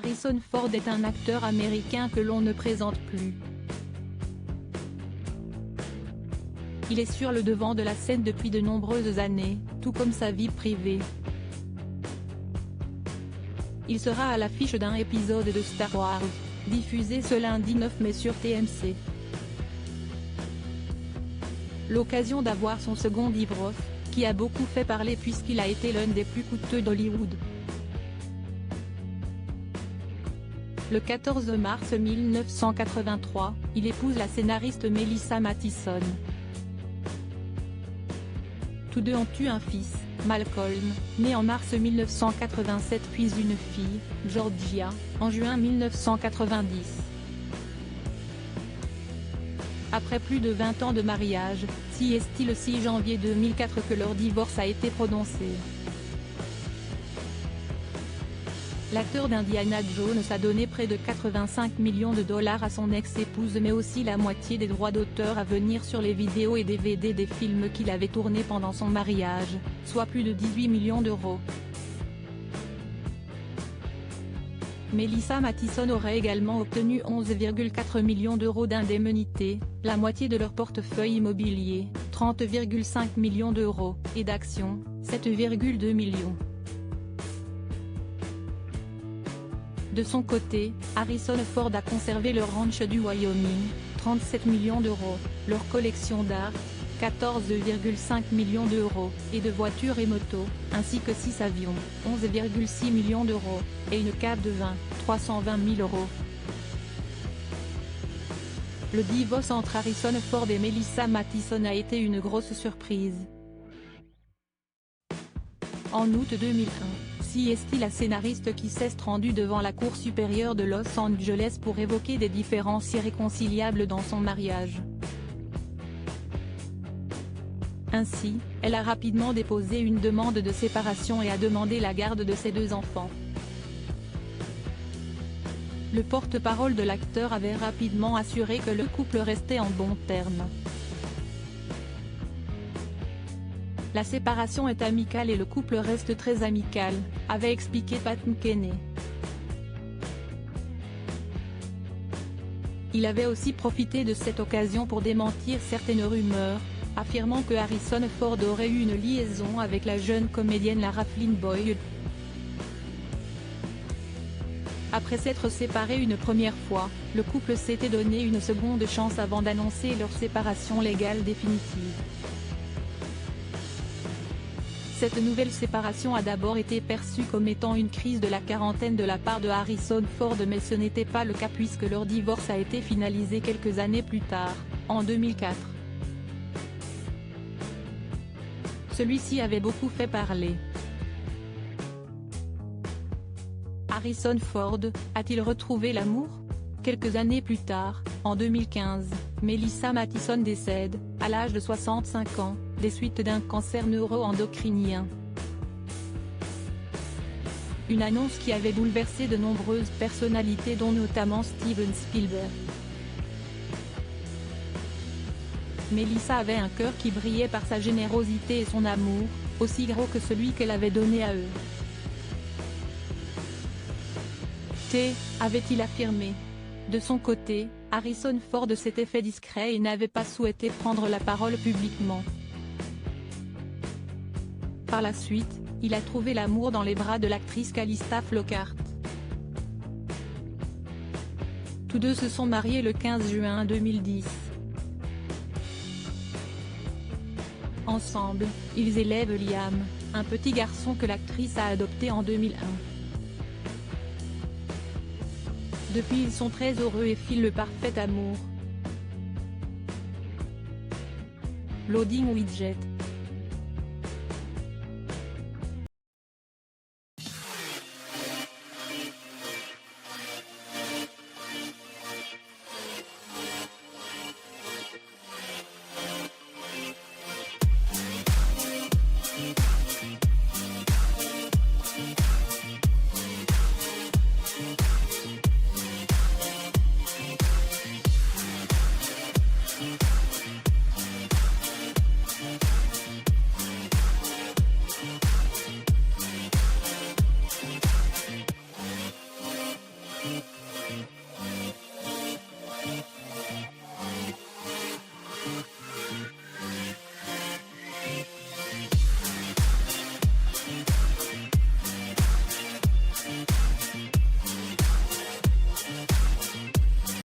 Harrison Ford est un acteur américain que l'on ne présente plus. Il est sur le devant de la scène depuis de nombreuses années, tout comme sa vie privée. Il sera à l'affiche d'un épisode de Star Wars, diffusé ce lundi 9 mai sur TMC. L'occasion d'avoir son second livre, qui a beaucoup fait parler puisqu'il a été l'un des plus coûteux d'Hollywood. Le 14 mars 1983, il épouse la scénariste Melissa Mathison. Tous deux ont eu un fils, Malcolm, né en mars 1987 puis une fille, Georgia, en juin 1990. Après plus de 20 ans de mariage, c'est le 6 janvier 2004 que leur divorce a été prononcé. L'acteur d'Indiana Jones a donné près de 85 millions de dollars à son ex-épouse mais aussi la moitié des droits d'auteur à venir sur les vidéos et DVD des films qu'il avait tournés pendant son mariage, soit plus de 18 millions d'euros. Melissa Mathison aurait également obtenu 11,4 millions d'euros d'indemnité, la moitié de leur portefeuille immobilier, 30,5 millions d'euros, et d'actions, 7,2 millions. De son côté, Harrison Ford a conservé le ranch du Wyoming, 37 millions d'euros, leur collection d'art, 14,5 millions d'euros, et de voitures et motos, ainsi que 6 avions, 11,6 millions d'euros, et une cave de vin, 320 000 euros. Le divorce entre Harrison Ford et Melissa Mathison a été une grosse surprise. En août 2001, la scénariste qui s'est rendue devant la Cour supérieure de Los Angeles pour évoquer des différences irréconciliables dans son mariage. Ainsi, elle a rapidement déposé une demande de séparation et a demandé la garde de ses 2 enfants. Le porte-parole de l'acteur avait rapidement assuré que le couple restait en bons termes. La séparation est amicale et le couple reste très amical, avait expliqué Pat McKinney. Il avait aussi profité de cette occasion pour démentir certaines rumeurs, affirmant que Harrison Ford aurait eu une liaison avec la jeune comédienne Lara Flynn Boyle. Après s'être séparés une première fois, le couple s'était donné une seconde chance avant d'annoncer leur séparation légale définitive. Cette nouvelle séparation a d'abord été perçue comme étant une crise de la quarantaine de la part de Harrison Ford mais ce n'était pas le cas puisque leur divorce a été finalisé quelques années plus tard, en 2004. Celui-ci avait beaucoup fait parler. Harrison Ford, a-t-il retrouvé l'amour? Quelques années plus tard, en 2015, Melissa Mathison décède, à l'âge de 65 ans, des suites d'un cancer neuro-endocrinien. Une annonce qui avait bouleversé de nombreuses personnalités dont notamment Steven Spielberg. Melissa avait un cœur qui brillait par sa générosité et son amour, aussi gros que celui qu'elle avait donné à eux. Avait-il affirmé. De son côté, Harrison Ford s'était fait discret et n'avait pas souhaité prendre la parole publiquement. Par la suite, il a trouvé l'amour dans les bras de l'actrice Calista Flockhart. Tous deux se sont mariés le 15 juin 2010. Ensemble, ils élèvent Liam, un petit garçon que l'actrice a adopté en 2001. Depuis ils sont très heureux et filent le parfait amour. Loading widget.